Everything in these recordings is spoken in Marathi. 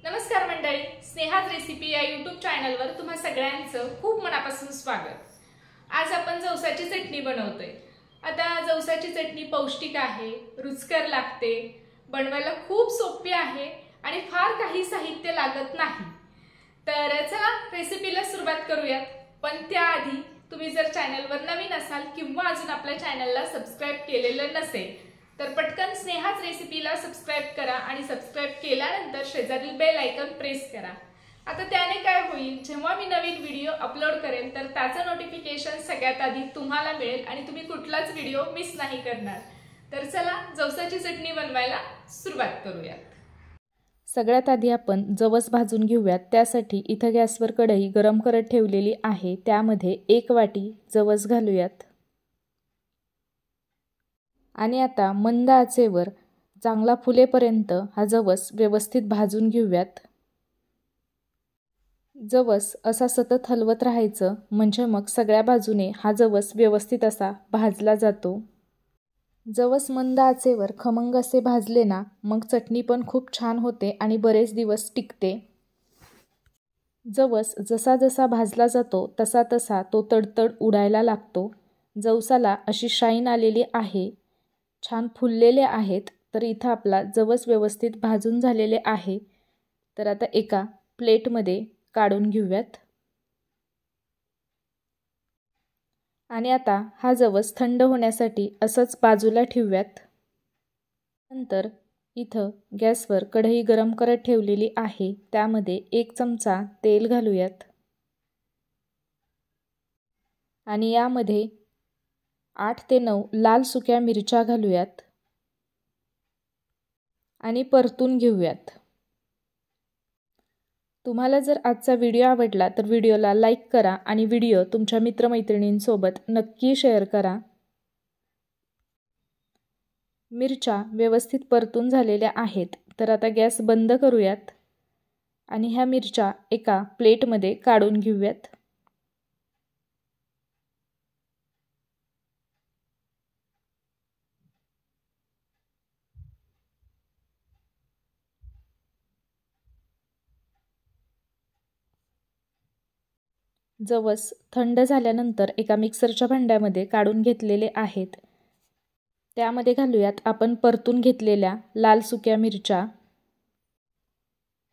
नमस्कार मंडळी, स्नेहाज रेसिपी या यूट्यूब चॅनलवर तुम्हा सगळ्यांचं खूप मनापासून स्वागत। आज आपण जवसाची चटणी बनवतोय। आता जवसाची चटणी पौष्टिक आहे, रुचकर लागते, बनवायला खूप सोपी आहे आणि फार काही साहित्य लागत नाही। तर चला रेसिपीला सुरुवात करूयात। पण त्याआधी तुम्ही जर चॅनलवर नवीन असाल किंवा अजून आपल्या चॅनलला सबस्क्राइब केलेलं नसेल तर पटकन स्नेहाज रेसिपीला सबस्क्राइब करा आणि सबस्क्राइब केल्यानंतर शेजारील बेल आयकॉन प्रेस करा। आता त्याने काय होईल, जेव्हा मी नवीन व्हिडिओ अपलोड करेन तर त्याचं नोटिफिकेशन सगळ्यात आधी तुम्हाला मिळेल आणि तुम्ही कुठलाच व्हिडिओ मिस नाही करणार। तर चला जवसाची चटणी बनवायला सुरुवात करूयात। सगळ्यात आधी आपण जवस भाजून घेऊयात। त्यासाठी इथं गॅसवर कढई गरम करत ठेवलेली आहे। त्यामध्ये 1 वाटी जवस घालूयात आणि आता मंद आचेवर चांगला फुलेपर्यंत हा जवस व्यवस्थित भाजून घेऊयात। जवस असा सतत हलवत राहायचं, म्हणजे मग सगळ्या बाजूने हा जवस व्यवस्थित असा भाजला जातो। जवस मंद आचेवर खमंग असे भाजले ना, मग चटणी पण खूप छान होते आणि बरेच दिवस टिकते। जवस जसा जसा भाजला जातो तसा तसा तो तडतड उडायला लागतो। जवसाला अशी शाईन आलेली आहे, छान फुललेले आहेत। तर इथं आपला जवस व्यवस्थित भाजून झालेले आहे। तर आता एका प्लेटमध्ये काढून घेऊयात आणि आता हा जवस थंड होण्यासाठी असंच बाजूला ठेवूयात। नंतर इथं गॅसवर कढई गरम करत ठेवलेली आहे। त्यामध्ये 1 चमचा तेल घालूयात आणि यामध्ये 8 ते 9 लाल सुक्या मिरच्या घालूयात आणि परतून घेऊयात। तुम्हाला जर आजचा व्हिडिओ आवडला तर व्हिडिओला लाईक करा आणि व्हिडिओ तुमच्या मित्रमैत्रिणींसोबत नक्की शेअर करा। मिरच्या व्यवस्थित परतून झालेल्या आहेत। तर आता गॅस बंद करूयात आणि ह्या मिरच्या एका प्लेटमध्ये काढून घेऊयात। जवस थंड झाल्यानंतर एका मिक्सरच्या भांड्यामध्ये काढून घेतलेले आहेत। त्यामध्ये घालूयात आपण परतून घेतलेल्या लाल सुक्या मिरच्या,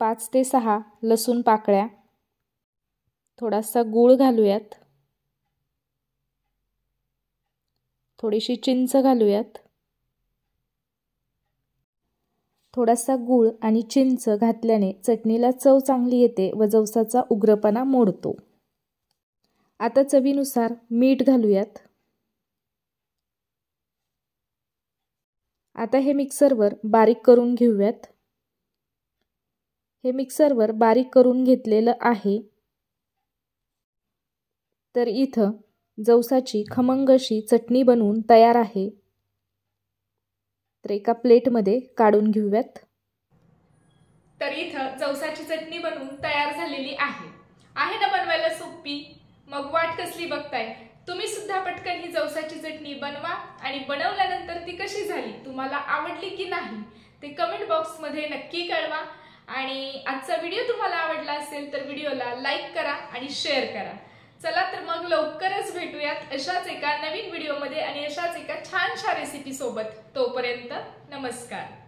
5 ते 6 लसूण पाकळ्या, थोडासा गूळ घालूयात, थोडीशी चिंच घालूयात। थोडासा गूळ आणि चिंच घातल्याने चटणीला चव चांगली येते व जवसाचा उग्रपणा मोडतो। आता चवीनुसार मीठ घालूयात। आता हे मिक्सरवर बारीक करून घेऊयात। हे मिक्सरवर बारीक करून घेतलेलं आहे। तर इथं जवसाची खमंग अशी चटणी बनवून तयार आहे। तर एका प्लेटमध्ये काढून घेऊयात। तर इथं जवसाची चटणी बनवून तयार झालेली आहे ना बनवायला सोपी। मग वाट कसली बघताय, तुम्ही सुद्धा पटकन ही जवसाची चटणी बनवा आणि बनवल्यानंतर ती कशी झाली, तुम्हाला आवडली की नाही ते कमेंट बॉक्समध्ये नक्की कळवा। आणि आजचा व्हिडिओ तुम्हाला आवडला असेल तर व्हिडिओला लाईक करा आणि शेअर करा। चला तर मग लवकरच भेटूयात अशाच एका नवीन व्हिडिओमध्ये आणि अशाच एका छानशा रेसिपी सोबत। तोपर्यंत नमस्कार।